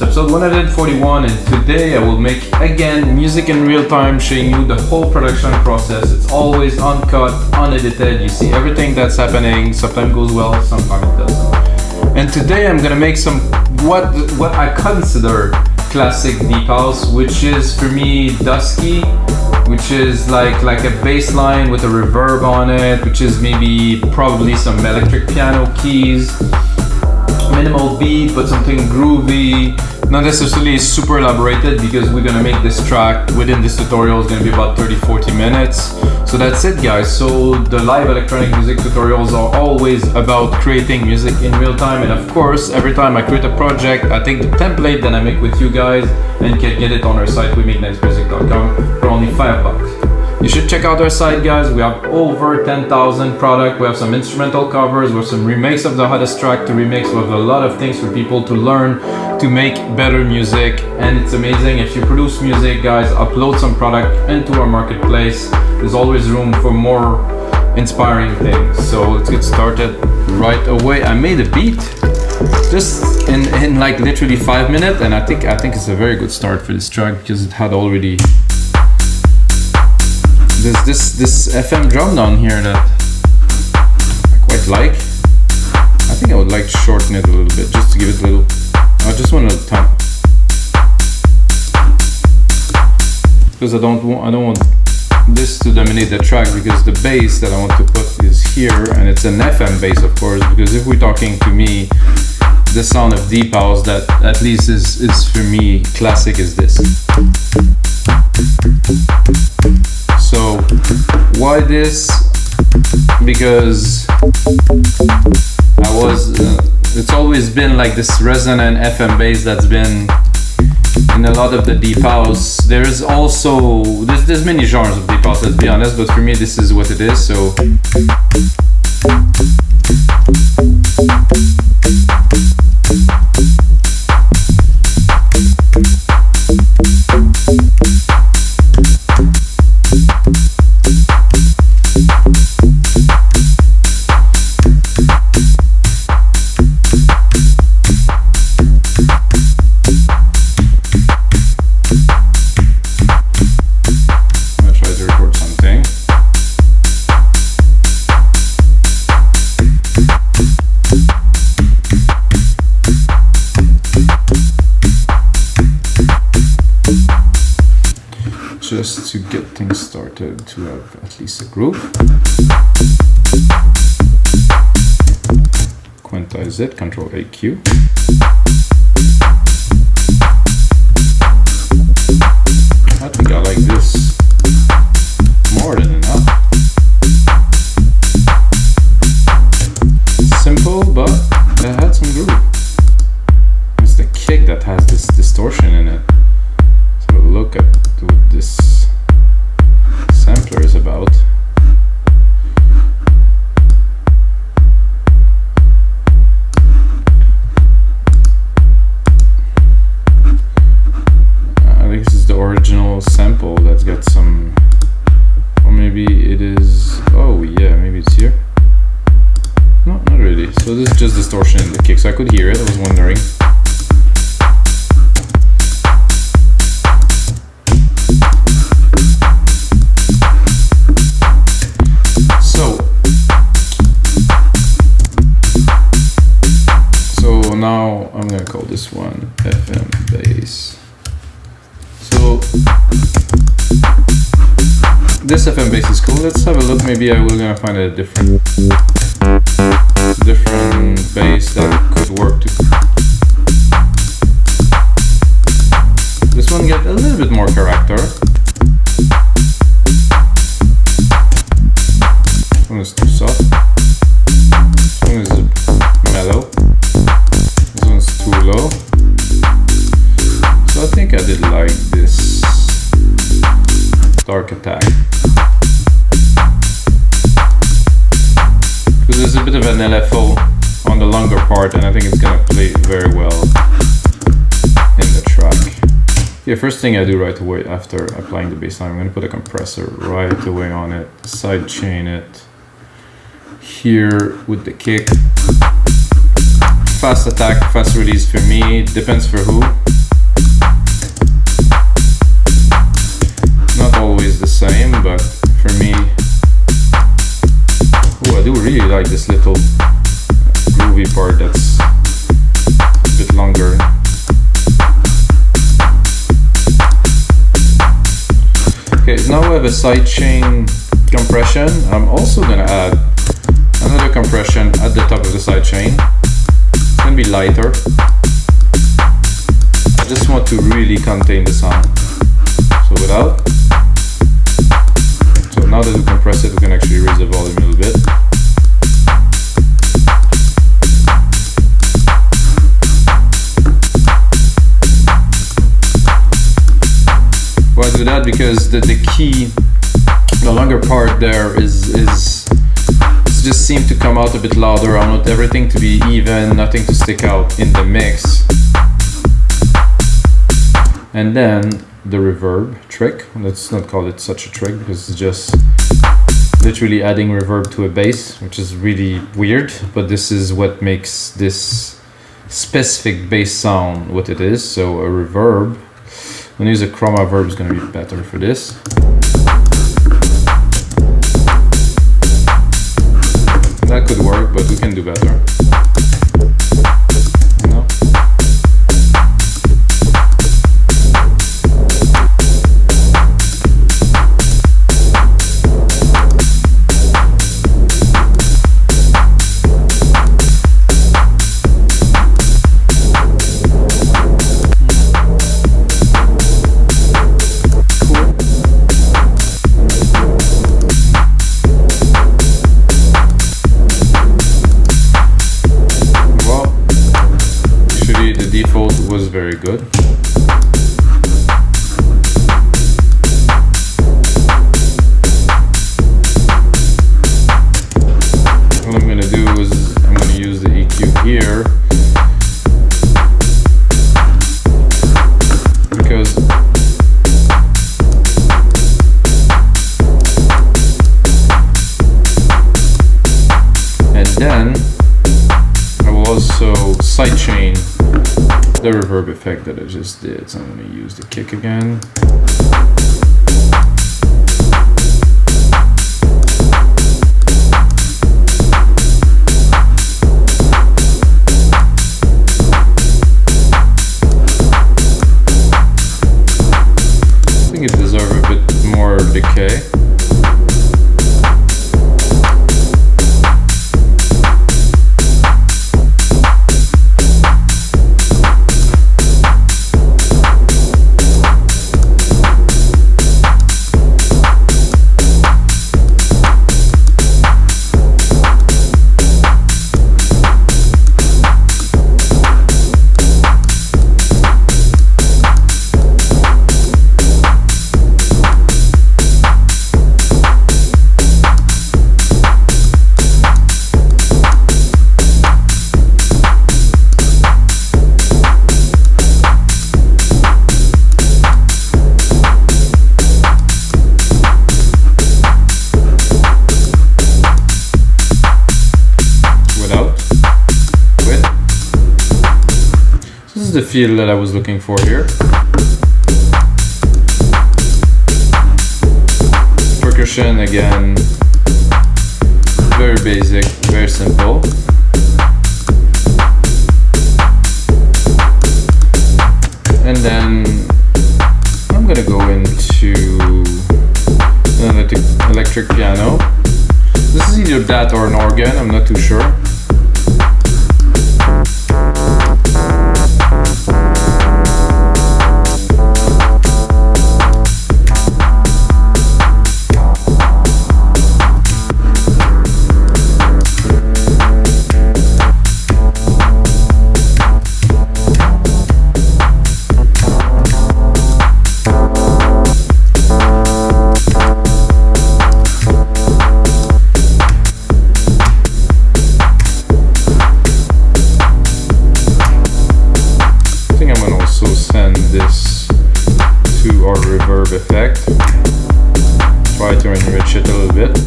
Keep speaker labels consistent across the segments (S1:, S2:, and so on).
S1: It's episode 141, and today I will make again music in real time, showing you the whole production process. It's always uncut, unedited. You see everything that's happening. Sometimes goes well, sometimes it doesn't. And today I'm gonna make some what I consider classic deep house, which is for me Dusky, which is like a bass line with a reverb on it, which is probably some electric piano keys, minimal beat but something groovy, not necessarily super elaborated, because we're gonna make this track within this tutorial is gonna be about 30-40 minutes. So that's it, guys. So the live electronic music tutorials are always about creating music in real time, and of course every time I create a project I take the template that I make with you guys and can get it on our site, wemakenicemusic.com, for only $5. You should check out our site, guys. We have over 10,000 products. We have some instrumental covers, we have some remakes of the hottest track to remix. We have a lot of things for people to learn to make better music, and it's amazing. If you produce music, guys, upload some product into our marketplace. There's always room for more inspiring things. So let's get started right away. I made a beat just in like literally 5 minutes, and I think it's a very good start for this track because it had already this FM drum down here that I quite like. I think I would like to shorten it a little bit just to give it a little, I just want a little time, because I don't want this to dominate the track, because the bass that I want to put is here, and it's an FM bass, of course, because if we're talking, to me, the sound of deep house that at least is for me classic is this. So why this? Because it's always been like this resonant FM bass that's been in a lot of the deep house. There's also there's many genres of deep house, let's be honest, but for me this is what it is. So just to get things started, to have at least a groove. Quantize it, Control AQ. I think I like this more than enough. Simple, but it had some groove. It's the kick that has this distortion in it. So look at what this sampler is about. I think this is the original sample that's got some, or maybe it is, oh yeah, maybe it's here. No, not really. So this is just distortion in the kick, so I could hear it, I was wondering. Now I'm gonna call this one FM bass. So this FM bass is cool. Let's have a look. Maybe I will gonna find a different bass that could work too. This one get a little bit more character. This one is too soft. This one is mellow. Too low. So I think I did like this dark attack, because there's a bit of an LFO on the longer part, and I think it's gonna play very well in the track. Yeah, first thing I do right away after applying the bassline, I'm gonna put a compressor right away on it, side chain it here with the kick. fast attack, fast release for me. Depends for who. Not always the same, but for me, oh, I do really like this little groovy part that's a bit longer. Okay, now we have a sidechain compression. I'm also gonna add another compression at the top of the sidechain. It's gonna be lighter. I just want to really contain the sound. So without. So now that we compress it, we can actually raise the volume a little bit. Why do that? Because the key, the longer part there is just seem to come out a bit louder. I want everything to be even, nothing to stick out in the mix. And then the reverb trick. Let's not call it such a trick because it's just literally adding reverb to a bass, which is really weird, but this is what makes this specific bass sound what it is. So a reverb, I'm gonna use a chroma verb, is gonna be better for this. That could work, but we can do better. No? Was very good. What I'm going to do is I'm going to use the EQ here because and then I will also sidechain the reverb effect that I just did. So I'm going to use the kick again. I think it deserves a bit more decay. The feel that I was looking for here. Percussion again, very basic, very simple. And then I'm gonna go into an electric piano. This is either that or an organ, I'm not too sure. Effect. Try to enrich it a little bit.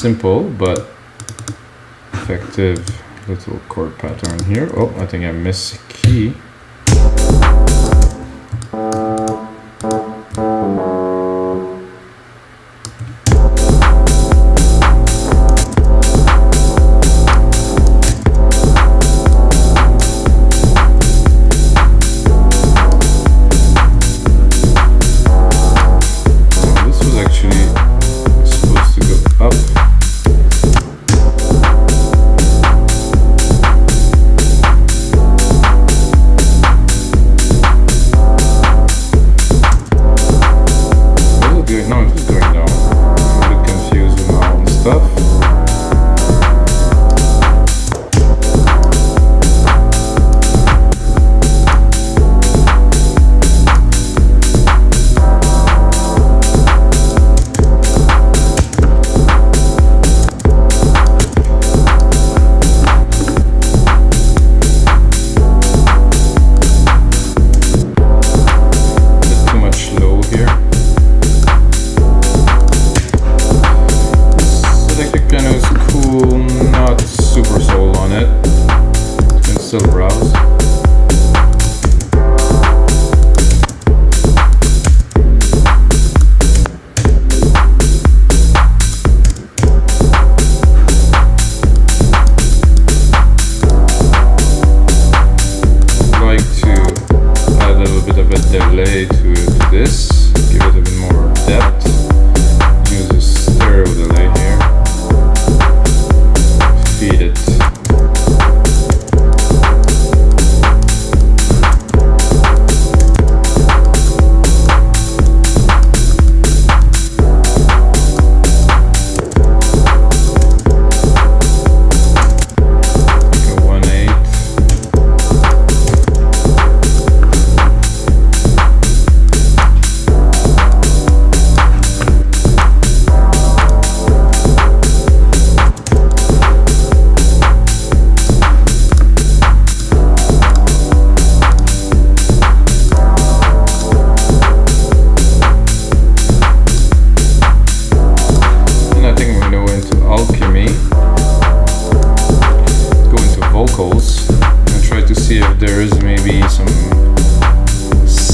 S1: simple but effective little chord pattern here. Oh, I think I missed a key.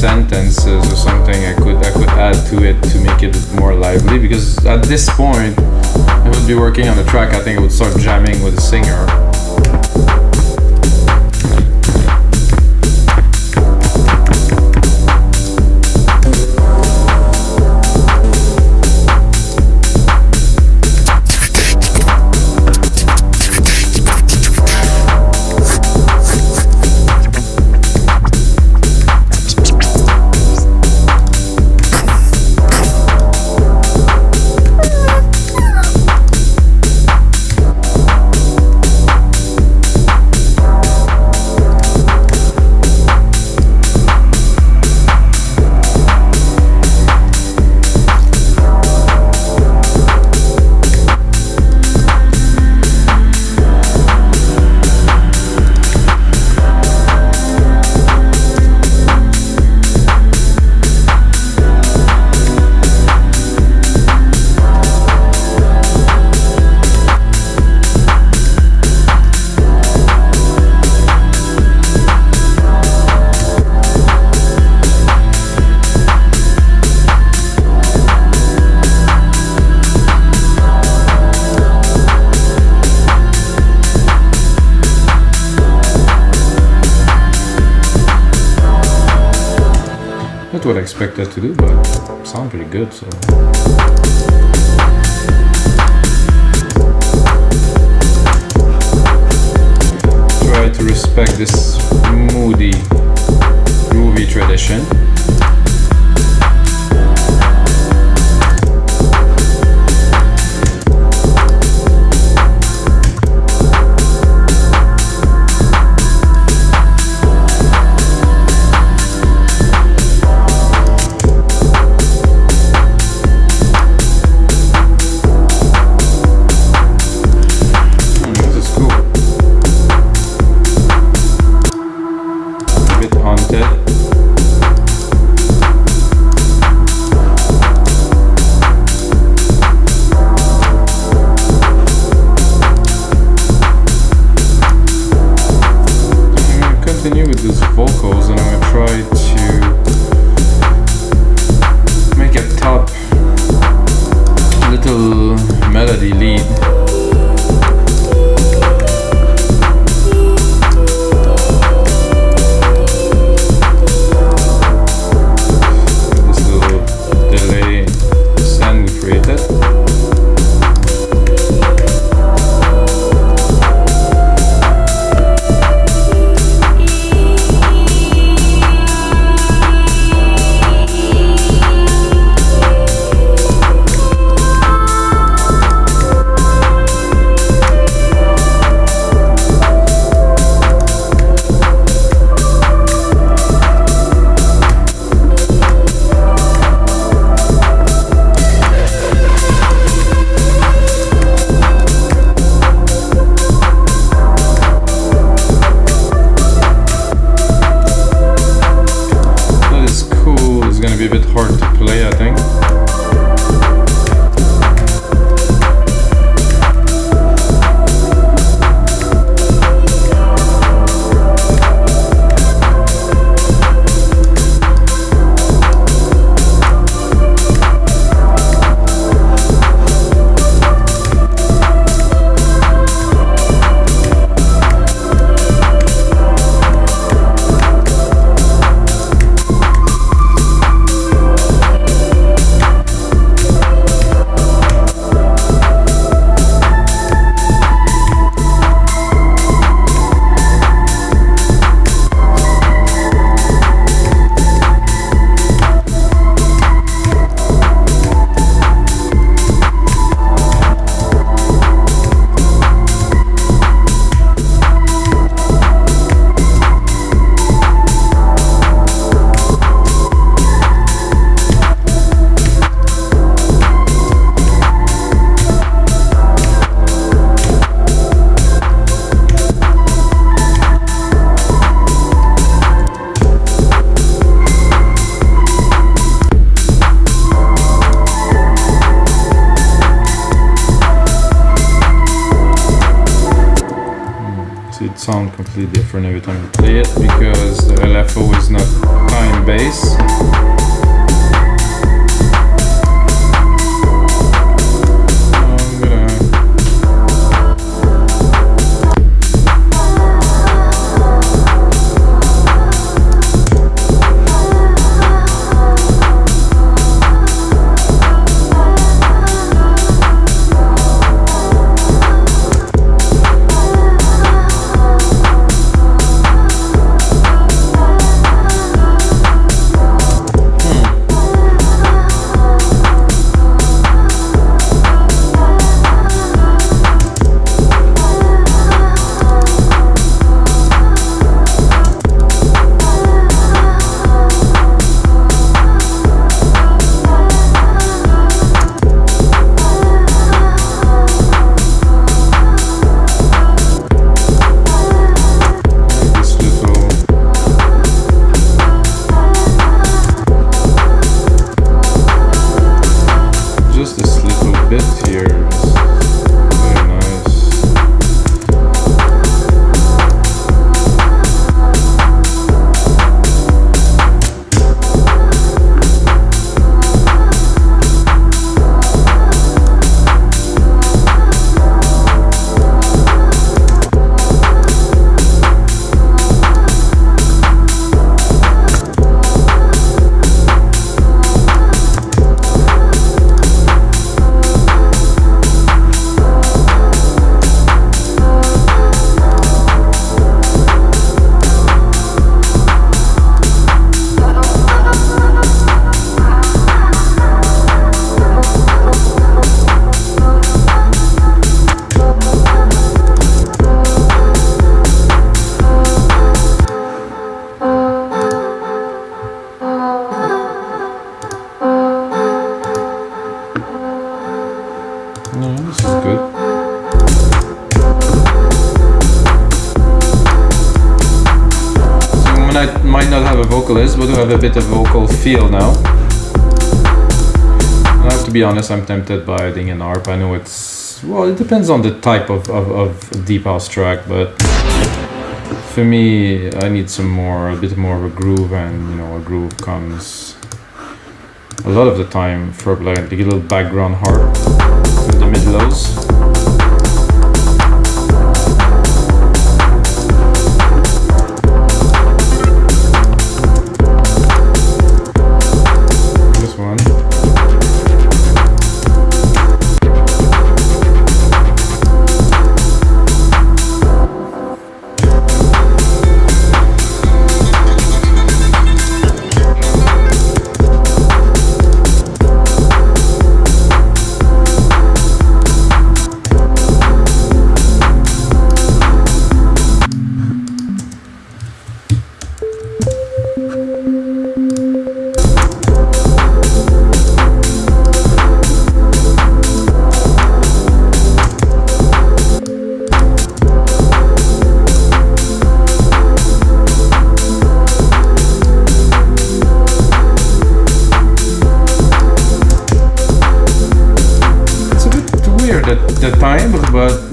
S1: Sentences or something I could add to it to make it more lively, because at this point I would be working on a track, I think I would start jamming with a singer. Not what I expected to do, but it sounds pretty good, so. Try to respect this moody, groovy tradition. See, it sounds completely different every time you play it because the LFO is not time-based. Might not have a vocalist, but do have a bit of vocal feel now. I have to be honest, I'm tempted by adding an arp. I know it's, well, it depends on the type of deep house track, but for me, I need a bit more of a groove, and you know, a groove comes a lot of the time for like a little background harp in the mid lows. The time, but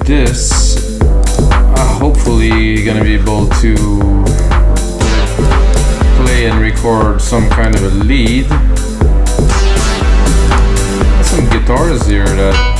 S1: this, hopefully gonna be able to play and record some kind of a lead. guitars here that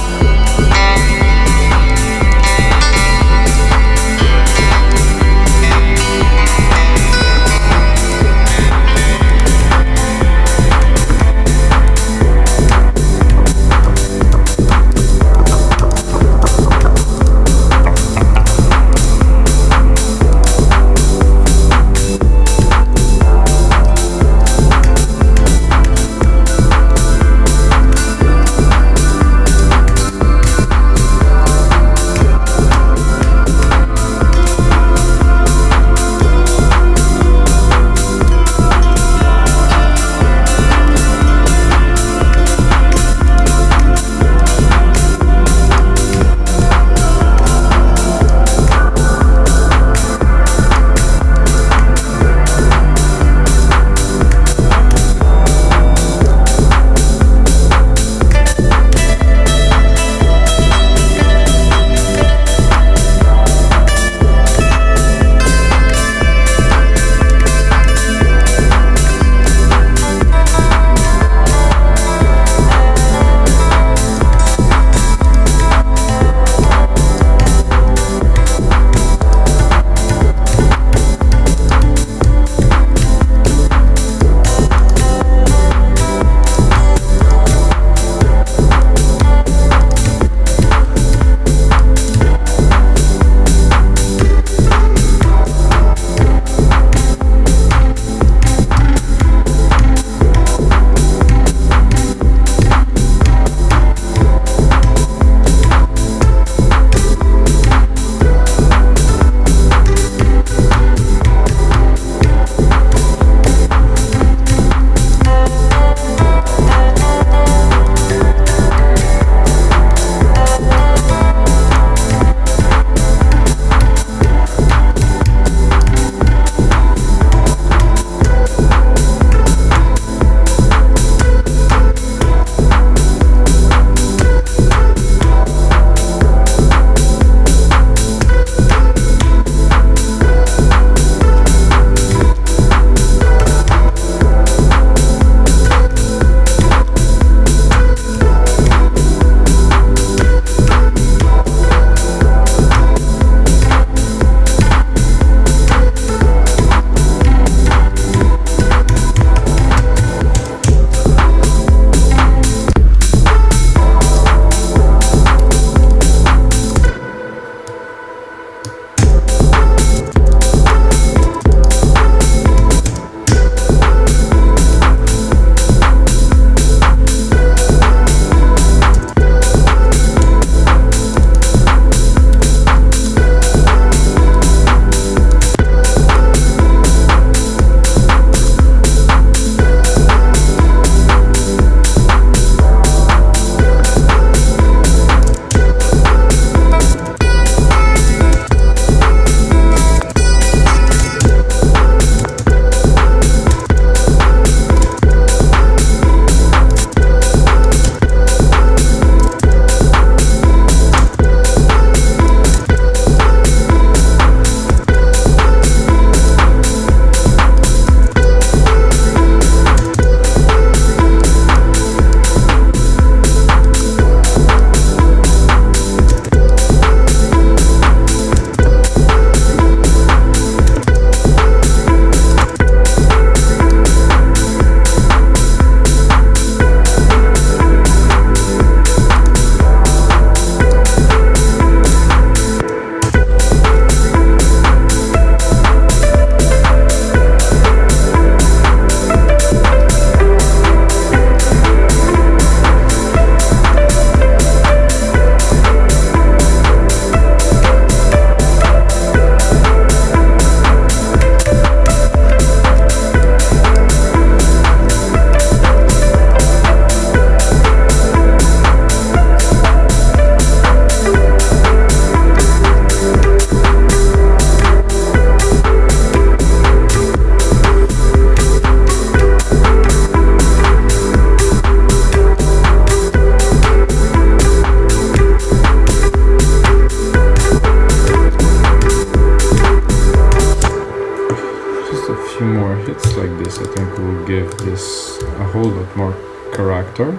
S2: this, I think will give this a whole lot more character.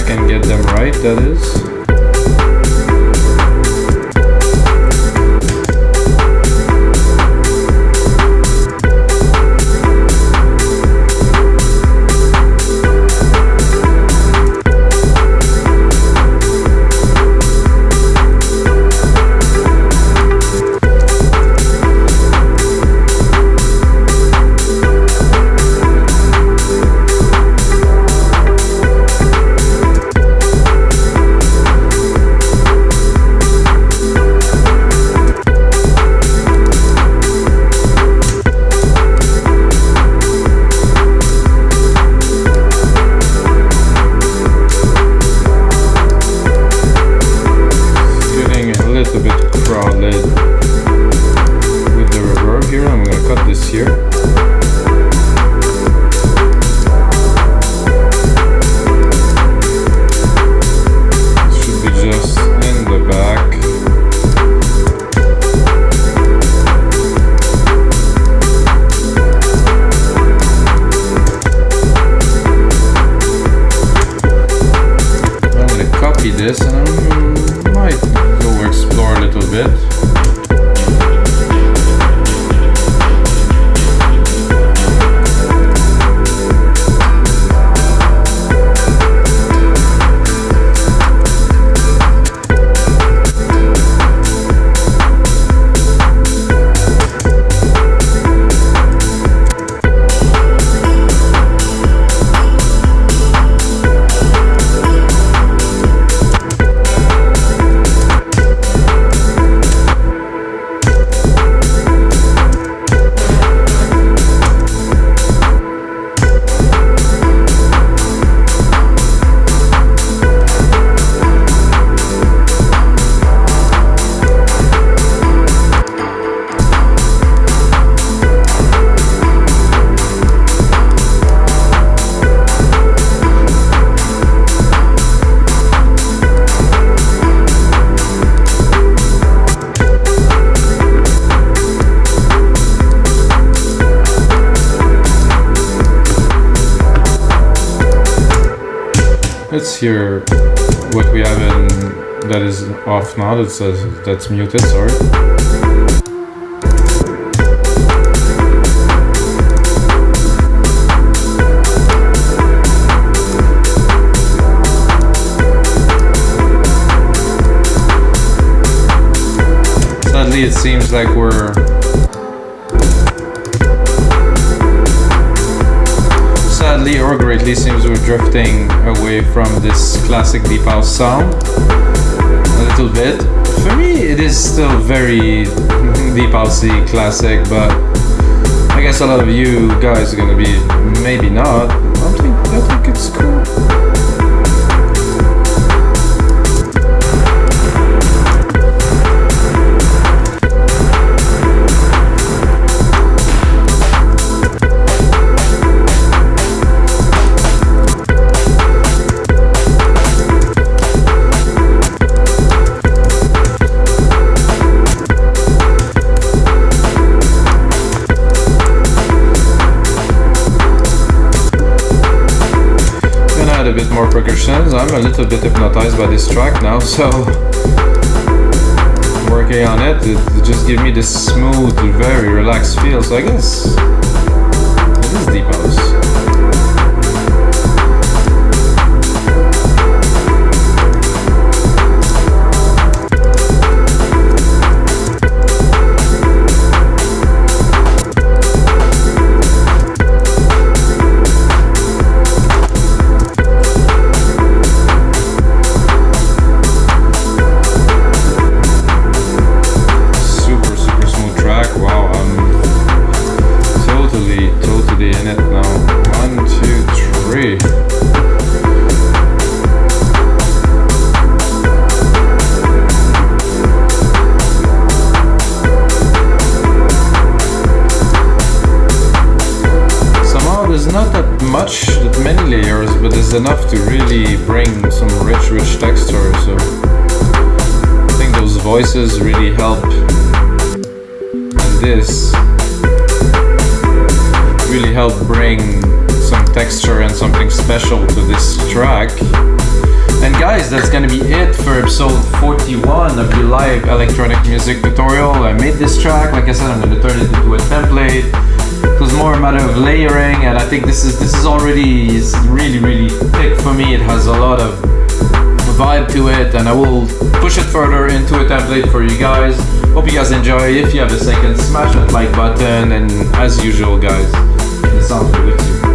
S1: can get them right, that is. This and I might go explore a little bit. Let's hear what we have in that is off now. That says that's muted. Sorry. Sadly, it seems like we're sadly or greatly seems we're drifting away from this classic deep house sound a little bit. For me, it is still very deep housey classic, but I guess a lot of you guys are gonna be maybe not. I think it's cool. A bit more percussions. I'm a little bit hypnotized by this track now, so working on it just gives me this smooth, very relaxed feel. So I guess it is deep house. In it now. 1, 2, 3. Somehow there's not that many layers, but there's enough to really bring some rich texture. So I think those voices really help. And this really help bring some texture and something special to this track. And guys, that's gonna be it for episode 41 of the live electronic music tutorial. I made this track, like I said, I'm gonna turn it into a template. It was more a matter of layering, and I think this is already really thick for me. It has a lot of vibe to it, and I will push it further into a template for you guys. Hope you guys enjoy. If you have a second, smash that like button, and as usual guys, the sounds are with you.